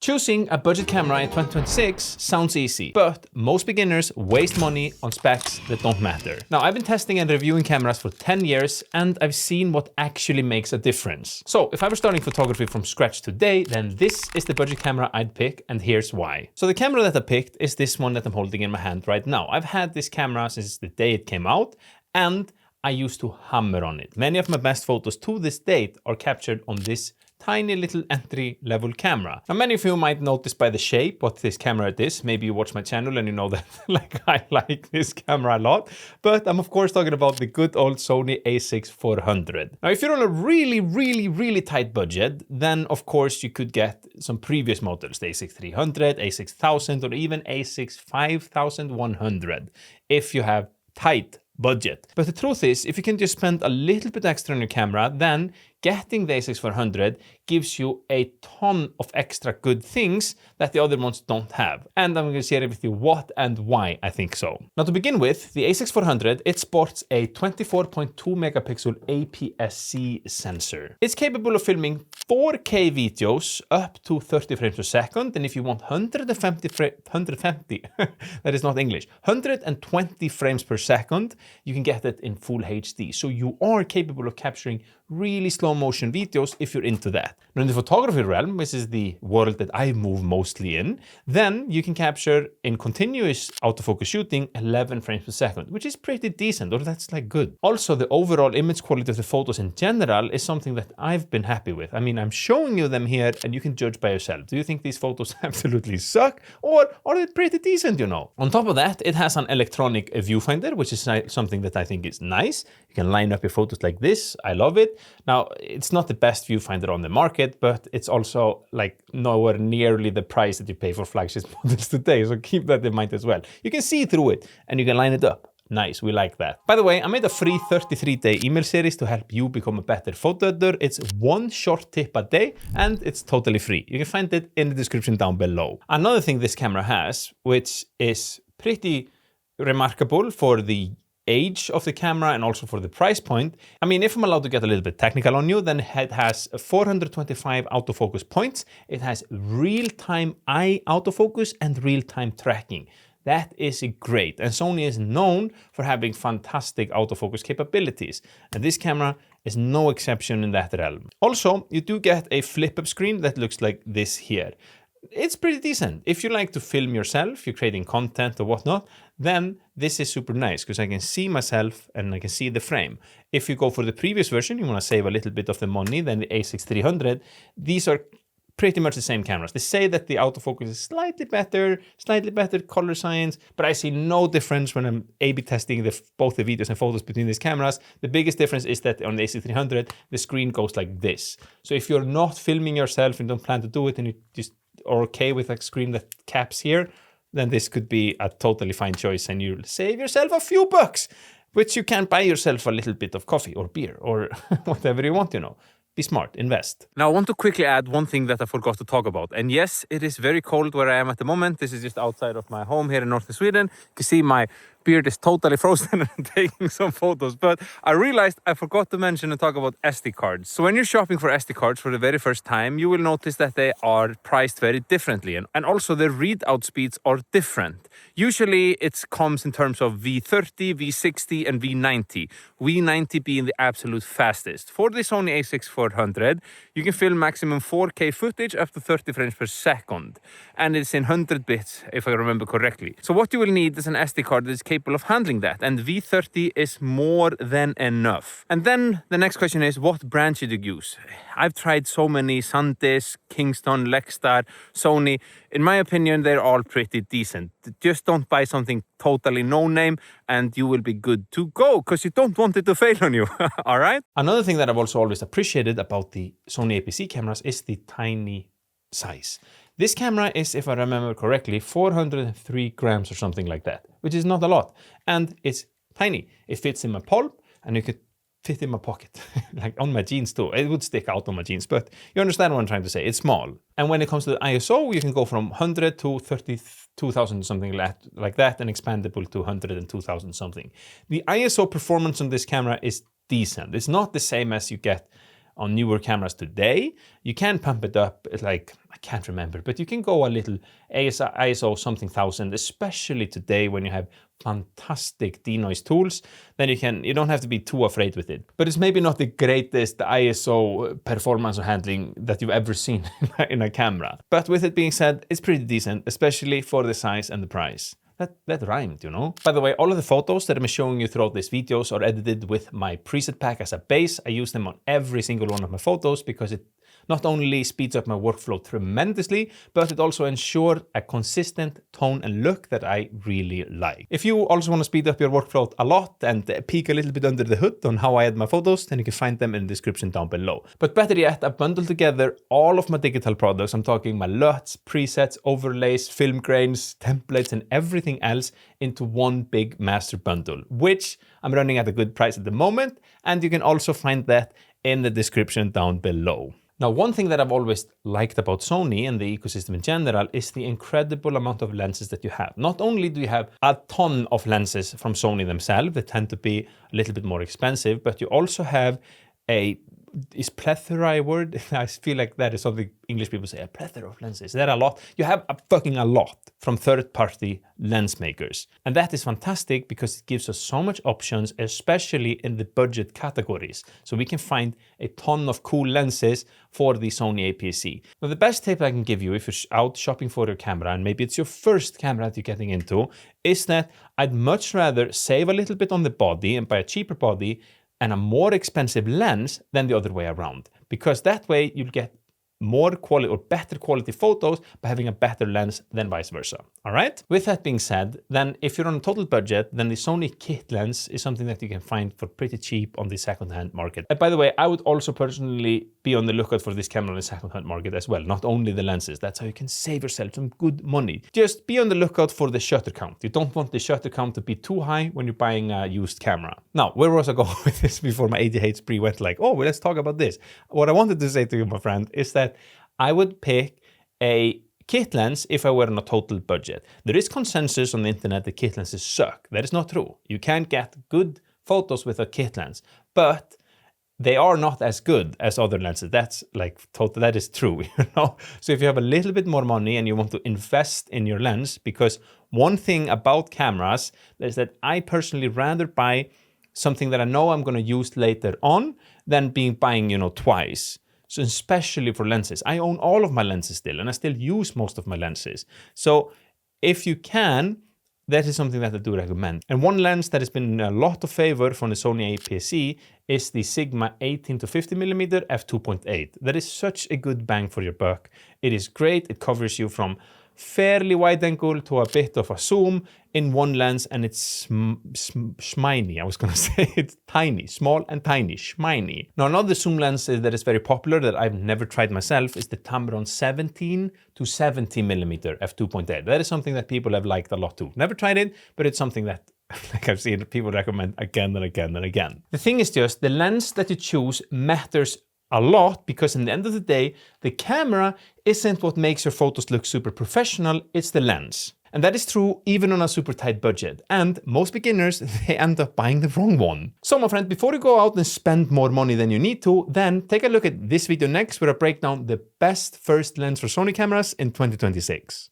Choosing a budget camera in 2026 sounds easy, but most beginners waste money on specs that don't matter. Now, I've been testing and reviewing cameras for 10 years, and I've seen what actually makes a difference. So if I were starting photography from scratch today, then this is the budget camera I'd pick, and here's why. So the camera that I picked is this one that I'm holding in my hand right now. I've had this camera since the day it came out, and I used to hammer on it. Many of my best photos to this date are captured on this tiny little entry-level camera. Now, many of you might notice by the shape what this camera is. Maybe you watch my channel and you know that I like this camera a lot. But I'm of course talking about the good old Sony a6400. Now, if you're on a really tight budget, then of course you could get some previous models, the a6300, a6000, or even a65100 if you have tight budget. But the truth is, if you can just spend a little bit extra on your camera, then getting the a6400 gives you a ton of extra good things that the other ones don't have. And I'm going to share with you what and why I think so. Now, to begin with, the a6400, it sports a 24.2 megapixel APS-C sensor. It's capable of filming 4K videos up to 30 frames per second. And if you want 150, that is not English, 120 frames per second, you can get it in full HD. So you are capable of capturing really slow motion videos if you're into that. Now, in the photography realm, which is the world that I move mostly in, then you can capture in continuous autofocus shooting 11 frames per second, which is pretty decent, or that's like good. Also, the overall image quality of the photos in general is something that I've been happy with. I mean, I'm showing you them here and you can judge by yourself. Do you think these photos absolutely suck, or are they pretty decent, you know? On top of that, it has an electronic viewfinder, which is something that I think is nice. You can line up your photos like this. I love it. Now, it's not the best viewfinder on the market, but it's also like nowhere nearly the price that you pay for flagship models today. So keep that in mind as well. You can see through it and you can line it up. Nice, we like that. By the way, I made a free 33-day email series to help you become a better photo editor. It's one short tip a day and it's totally free. You can find it in the description down below. Another thing this camera has, which is pretty remarkable for the age of the camera and also for the price point. I mean, if I'm allowed to get a little bit technical on you, then it has 425 autofocus points. It has real-time eye autofocus and real-time tracking. That is great. And Sony is known for having fantastic autofocus capabilities. And this camera is no exception in that realm. Also, you do get a flip-up screen that looks like this here. It's pretty decent. If you like to film yourself, you're creating content or whatnot, then this is super nice because I can see myself and I can see the frame. If you go for the previous version, you want to save a little bit of the money, then the a6300, these are pretty much the same cameras. They say that the autofocus is slightly better color science, but I see no difference when I'm A/B testing both the videos and photos between these cameras. The biggest difference is that on the a6300, the screen goes like this. So if you're not filming yourself and don't plan to do it and you just are okay with a screen that caps here, then this could be a totally fine choice and you'll save yourself a few bucks, which you can buy yourself a little bit of coffee or beer or whatever you want, you know. Be smart, invest. Now, I want to quickly add one thing that I forgot to talk about. And yes, it is very cold where I am at the moment. This is just outside of my home here in northern Sweden. You can see my beard is totally frozen and I'm taking some photos. But I realized I forgot to mention and talk about SD cards. So when you're shopping for SD cards for the very first time, you will notice that they are priced very differently. And also the readout speeds are different. Usually it comes in terms of V30, V60 and V90. V90 being the absolute fastest. For the Sony a6400, you can film maximum 4K footage up to 30 frames per second. And it's in 100 bits, if I remember correctly. So what you will need is an SD card that is capable of handling that. And V30 is more than enough. And then the next question is, what brand should you use? I've tried so many: SanDisk, Kingston, Lextar, Sony. In my opinion, they're all pretty decent. Just don't buy something totally no-name and you will be good to go because you don't want it to fail on you, all right? Another thing that I've also always appreciated about the Sony APS-C cameras is the tiny size. This camera is, if I remember correctly, 403 grams or something like that, which is not a lot. And it's tiny. It fits in my palm and you could fit in my pocket, like on my jeans too. It would stick out on my jeans, but you understand what I'm trying to say. It's small. And when it comes to the ISO, you can go from 100 to 32,000 something like that, and expandable to 100 and 2,000 something. The ISO performance on this camera is decent. It's not the same as you get on newer cameras today. You can pump it up, like, I can't remember, but you can go a little ISO something thousand, especially today when you have fantastic denoise tools, then you don't have to be too afraid with it. But it's maybe not the greatest ISO performance or handling that you've ever seen in a camera. But with it being said, it's pretty decent, especially for the size and the price. That rhymed, you know? By the way, all of the photos that I'm showing you throughout these videos are edited with my preset pack as a base. I use them on every single one of my photos because it not only speeds up my workflow tremendously, but it also ensures a consistent tone and look that I really like. If you also want to speed up your workflow a lot and peek a little bit under the hood on how I edit my photos, then you can find them in the description down below. But better yet, I've bundled together all of my digital products. I'm talking my LUTs, presets, overlays, film grains, templates, and everything else into one big master bundle, which I'm running at a good price at the moment. And you can also find that in the description down below. Now, one thing that I've always liked about Sony and the ecosystem in general is the incredible amount of lenses that you have. Not only do you have a ton of lenses from Sony themselves that tend to be a little bit more expensive, but you also have is plethora a word? I feel like that is something English people say, a plethora of lenses. There are a lot. You have a lot from third-party lens makers. And that is fantastic because it gives us so much options, especially in the budget categories. So we can find a ton of cool lenses for the Sony APS-C. Now, the best tip I can give you if you're out shopping for your camera, and maybe it's your first camera that you're getting into, is that I'd much rather save a little bit on the body and buy a cheaper body and a more expensive lens than the other way around. Because that way you'll get more quality or better quality photos by having a better lens than vice versa. All right? With that being said, then if you're on a total budget, then the Sony kit lens is something that you can find for pretty cheap on the second-hand market. And by the way, I would also personally be on the lookout for this camera on the second-hand market as well, not only the lenses. That's how you can save yourself some good money. Just be on the lookout for the shutter count. You don't want the shutter count to be too high when you're buying a used camera. Now, where was I going with this before my ADHD spree went like, oh, well, let's talk about this. What I wanted to say to you, my friend, is that I would pick a kit lens if I were on a total budget. There is consensus on the internet that kit lenses suck. That is not true. You can get good photos with a kit lens, but they are not as good as other lenses. That's like total, that is true, you know? So if you have a little bit more money and you want to invest in your lens, because one thing about cameras is that I personally rather buy something that I know I'm going to use later on than buying, you know, twice. So especially for lenses, I own all of my lenses still, and I still use most of my lenses. So if you can, that is something that I do recommend. And one lens that has been in a lot of favor from the Sony APS-C is the Sigma 18 to 50mm f2.8. That is such a good bang for your buck. It is great. It covers you from fairly wide angle to a bit of a zoom in one lens, and it's schminy. I was going to say it's tiny, small and tiny, schminy. Now, another zoom lens that is very popular that I've never tried myself is the Tamron 17 to 70mm f2.8. That is something that people have liked a lot too. Never tried it, but it's something that like I've seen people recommend again and again and again. The thing is just the lens that you choose matters a lot, because in the end of the day, the camera isn't what makes your photos look super professional, it's the lens. And that is true even on a super tight budget. And most beginners, they end up buying the wrong one. So my friend, before you go out and spend more money than you need to, then take a look at this video next where I break down the best first lens for Sony cameras in 2026.